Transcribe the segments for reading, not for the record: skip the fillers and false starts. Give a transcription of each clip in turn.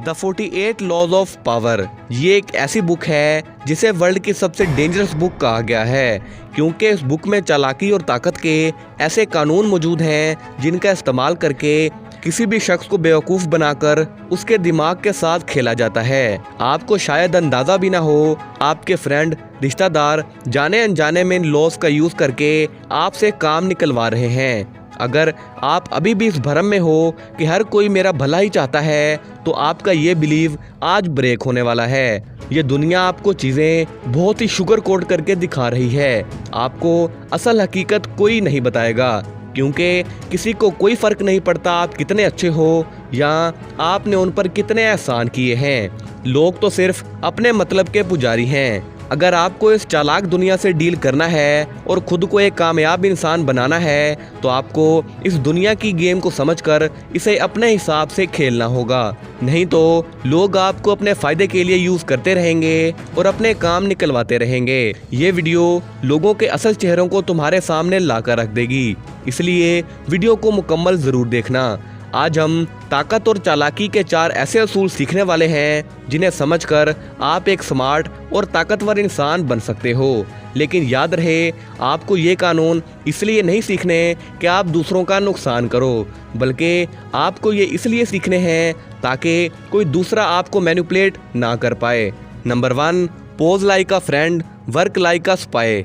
The 48 laws of power ये एक ऐसी बुक है जिसे वर्ल्ड की सबसे डेंजरस बुक कहा गया है, क्योंकि इस बुक में चालाकी और ताकत के ऐसे कानून मौजूद हैं जिनका इस्तेमाल करके किसी भी शख्स को बेवकूफ़ बनाकर उसके दिमाग के साथ खेला जाता है। आपको शायद अंदाज़ा भी ना हो, आपके फ्रेंड रिश्तेदार जाने अनजाने में इन लॉज का यूज़ करके आपसे काम निकलवा रहे हैं। अगर आप अभी भी इस भ्रम में हो कि हर कोई मेरा भला ही चाहता है, तो आपका ये बिलीव आज ब्रेक होने वाला है। ये दुनिया आपको चीज़ें बहुत ही शुगर कोट करके दिखा रही है। आपको असल हकीकत कोई नहीं बताएगा, क्योंकि किसी को कोई फ़र्क नहीं पड़ता आप कितने अच्छे हो या आपने उन पर कितने एहसान किए हैं। लोग तो सिर्फ अपने मतलब के पुजारी हैं। अगर आपको इस चालाक दुनिया से डील करना है और खुद को एक कामयाब इंसान बनाना है, तो आपको इस दुनिया की गेम को समझकर इसे अपने हिसाब से खेलना होगा। नहीं तो लोग आपको अपने फ़ायदे के लिए यूज़ करते रहेंगे और अपने काम निकलवाते रहेंगे। ये वीडियो लोगों के असल चेहरों को तुम्हारे सामने लाकर रख देगी, इसलिए वीडियो को मुकम्मल ज़रूर देखना। आज हम ताकत और चालाकी के 4 ऐसे असूल सीखने वाले हैं जिन्हें समझकर आप एक स्मार्ट और ताकतवर इंसान बन सकते हो। लेकिन याद रहे, आपको ये कानून इसलिए नहीं सीखने कि आप दूसरों का नुकसान करो, बल्कि आपको ये इसलिए सीखने हैं ताकि कोई दूसरा आपको मैनिपुलेट ना कर पाए। Number 1, pose like a friend, work like a spy.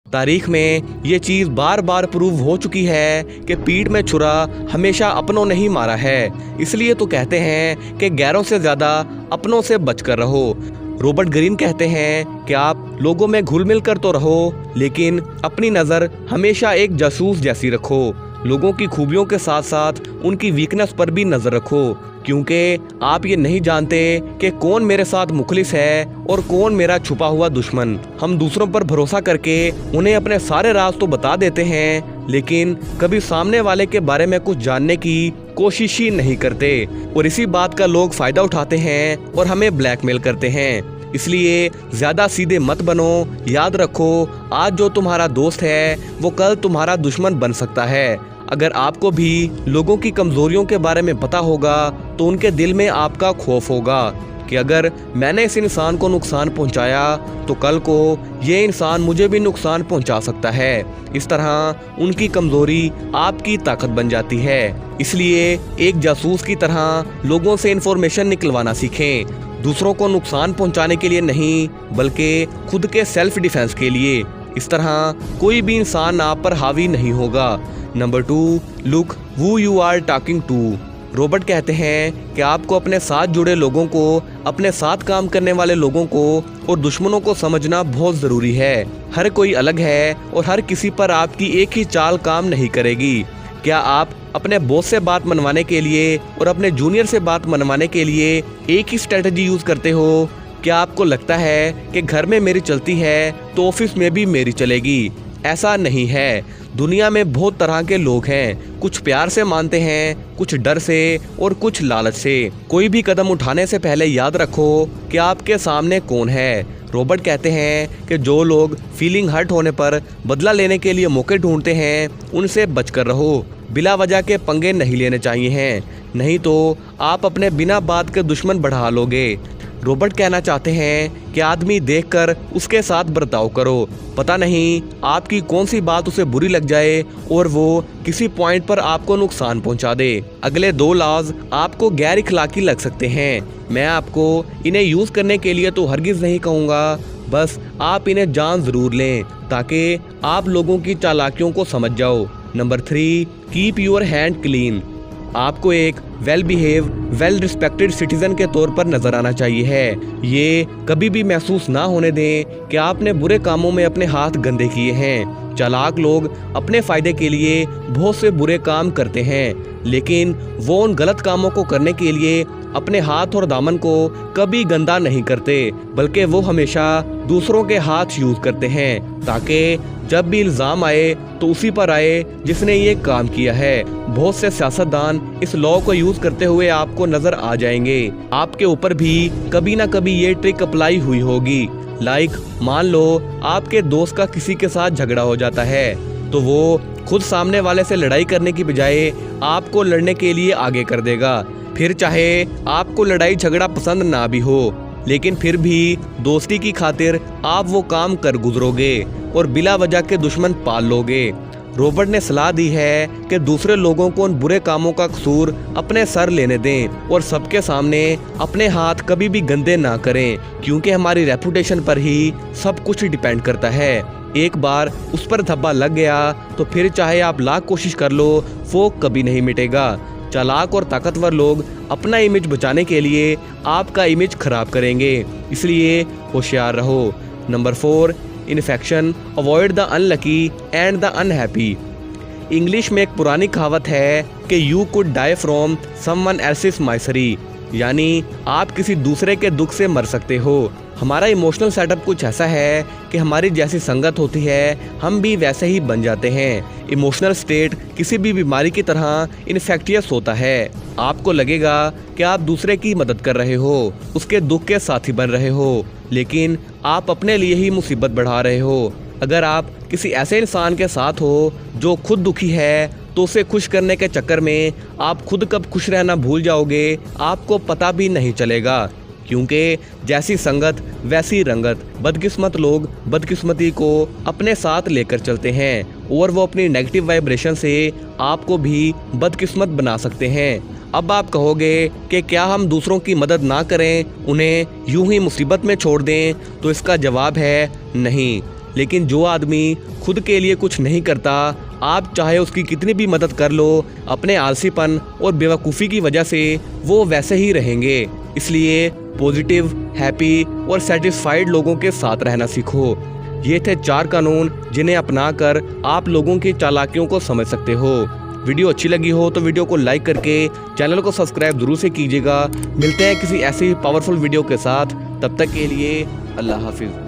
तारीख में ये चीज़ बार बार प्रूव हो चुकी है कि पीठ में छुरा हमेशा अपनों ने ही मारा है। इसलिए तो कहते हैं कि गैरों से ज़्यादा अपनों से बचकर रहो। रॉबर्ट ग्रीन कहते हैं कि आप लोगों में घुल मिल कर तो रहो, लेकिन अपनी नज़र हमेशा एक जासूस जैसी रखो। लोगों की खूबियों के साथ साथ उनकी वीकनेस पर भी नज़र रखो, क्योंकि आप ये नहीं जानते कि कौन मेरे साथ मुखलिस है और कौन मेरा छुपा हुआ दुश्मन। हम दूसरों पर भरोसा करके उन्हें अपने सारे राज तो बता देते हैं, लेकिन कभी सामने वाले के बारे में कुछ जानने की कोशिश ही नहीं करते, और इसी बात का लोग फ़ायदा उठाते हैं और हमें ब्लैकमेल करते हैं। इसलिए ज़्यादा सीधे मत बनो। याद रखो, आज जो तुम्हारा दोस्त है वो कल तुम्हारा दुश्मन बन सकता है। अगर आपको भी लोगों की कमज़ोरियों के बारे में पता होगा, तो उनके दिल में आपका खौफ होगा कि अगर मैंने इस इंसान को नुकसान पहुंचाया, तो कल को ये इंसान मुझे भी नुकसान पहुंचा सकता है। इस तरह उनकी कमज़ोरी आपकी ताकत बन जाती है। इसलिए एक जासूस की तरह लोगों से इन्फॉर्मेशन निकलवाना सीखें, दूसरों को नुकसान पहुंचाने के लिए नहीं, बल्कि खुद के सेल्फ डिफेंस के लिए। इस तरह कोई भी इंसान आप पर हावी नहीं होगा। Number 2, look who you are talking to. Robert कहते हैं कि आपको अपने साथ जुड़े लोगों को, अपने साथ काम करने वाले लोगों को और दुश्मनों को समझना बहुत ज़रूरी है। हर कोई अलग है और हर किसी पर आपकी एक ही चाल काम नहीं करेगी। क्या आप अपने बॉस से बात मनवाने के लिए और अपने जूनियर से बात मनवाने के लिए एक ही स्ट्रेटजी यूज़ करते हो? क्या आपको लगता है कि घर में मेरी चलती है तो ऑफिस में भी मेरी चलेगी? ऐसा नहीं है। दुनिया में बहुत तरह के लोग हैं। कुछ प्यार से मानते हैं, कुछ डर से और कुछ लालच से। कोई भी कदम उठाने से पहले याद रखो कि आपके सामने कौन है। रॉबर्ट कहते हैं कि जो लोग फीलिंग हर्ट होने पर बदला लेने के लिए मौके ढूंढते हैं, उनसे बचकर रहो। बिला वजह के पंगे नहीं लेने चाहिए हैं, नहीं तो आप अपने बिना बात के दुश्मन बढ़ा लोगे। रॉबर्ट कहना चाहते हैं कि आदमी देखकर उसके साथ बर्ताव करो। पता नहीं आपकी कौन सी बात उसे बुरी लग जाए और वो किसी पॉइंट पर आपको नुकसान पहुंचा दे। अगले 2 लॉज आपको गैर इखलाकी लग सकते हैं। मैं आपको इन्हें यूज़ करने के लिए तो हरगिज़ नहीं कहूँगा, बस आप इन्हें जान ज़रूर लें ताकि आप लोगों की चालाकियों को समझ जाओ। Number 3, keep your hand clean. आपको एक well behave, well respected citizen के तौर पर नजर आना चाहिए है। ये कभी भी महसूस ना होने दें कि आपने बुरे कामों में अपने हाथ गंदे किए हैं। चालाक लोग अपने फ़ायदे के लिए बहुत से बुरे काम करते हैं, लेकिन वो उन गलत कामों को करने के लिए अपने हाथ और दामन को कभी गंदा नहीं करते, बल्कि वो हमेशा दूसरों के हाथ यूज़ करते हैं ताकि जब भी इल्ज़ाम आए तो उसी पर आए जिसने ये काम किया है। बहुत से सियासतदान इस लॉ को यूज़ करते हुए आपको नज़र आ जाएंगे। आपके ऊपर भी कभी ना कभी ये ट्रिक अप्लाई हुई होगी। मान लो आपके दोस्त का किसी के साथ झगड़ा हो जाता है, तो वो खुद सामने वाले से लड़ाई करने की बजाय आपको लड़ने के लिए आगे कर देगा। फिर चाहे आपको लड़ाई झगड़ा पसंद ना भी हो, लेकिन फिर भी दोस्ती की खातिर आप वो काम कर गुजरोगे और बिला वजह के दुश्मन पाल लोगे। रॉबर्ट ने सलाह दी है कि दूसरे लोगों को उन बुरे कामों का कसूर अपने सर लेने दें और सबके सामने अपने हाथ कभी भी गंदे ना करें, क्योंकि हमारी रेपुटेशन पर ही सब कुछ डिपेंड करता है। एक बार उस पर धब्बा लग गया तो फिर चाहे आप लाख कोशिश कर लो, वो कभी नहीं मिटेगा। चालाक और ताकतवर लोग अपना इमेज बचाने के लिए आपका इमेज खराब करेंगे, इसलिए होशियार रहो। Number 4, infection, avoid the unlucky and the unhappy. English में एक पुरानी कहावत है कि you could die from someone else's misery, यानी आप किसी दूसरे के दुख से मर सकते हो। हमारा इमोशनल सेटअप कुछ ऐसा है कि हमारी जैसी संगत होती है हम भी वैसे ही बन जाते हैं। इमोशनल स्टेट किसी भी बीमारी की तरह इन्फेक्टियस होता है। आपको लगेगा कि आप दूसरे की मदद कर रहे हो, उसके दुख के साथी बन रहे हो, लेकिन आप अपने लिए ही मुसीबत बढ़ा रहे हो। अगर आप किसी ऐसे इंसान के साथ हो जो खुद दुखी है तो उसे खुश करने के चक्कर में आप खुद कब खुश रहना भूल जाओगे आपको पता भी नहीं चलेगा, क्योंकि जैसी संगत वैसी रंगत। बदकिस्मत लोग बदकिस्मती को अपने साथ लेकर चलते हैं और वो अपनी नेगेटिव वाइब्रेशन से आपको भी बदकिस्मत बना सकते हैं। अब आप कहोगे कि क्या हम दूसरों की मदद ना करें, उन्हें यूं ही मुसीबत में छोड़ दें? तो इसका जवाब है नहीं। लेकिन जो आदमी खुद के लिए कुछ नहीं करता, आप चाहे उसकी कितनी भी मदद कर लो, अपने आलसीपन और बेवकूफ़ी की वजह से वो वैसे ही रहेंगे। इसलिए पॉजिटिव, हैप्पी और सेटिस्फाइड लोगों के साथ रहना सीखो। ये थे 4 कानून जिन्हें अपनाकर आप लोगों की चालाकियों को समझ सकते हो। वीडियो अच्छी लगी हो तो वीडियो को लाइक करके चैनल को सब्सक्राइब जरूर से कीजिएगा। मिलते हैं किसी ऐसी पावरफुल वीडियो के साथ, तब तक के लिए अल्लाह हाफिज़।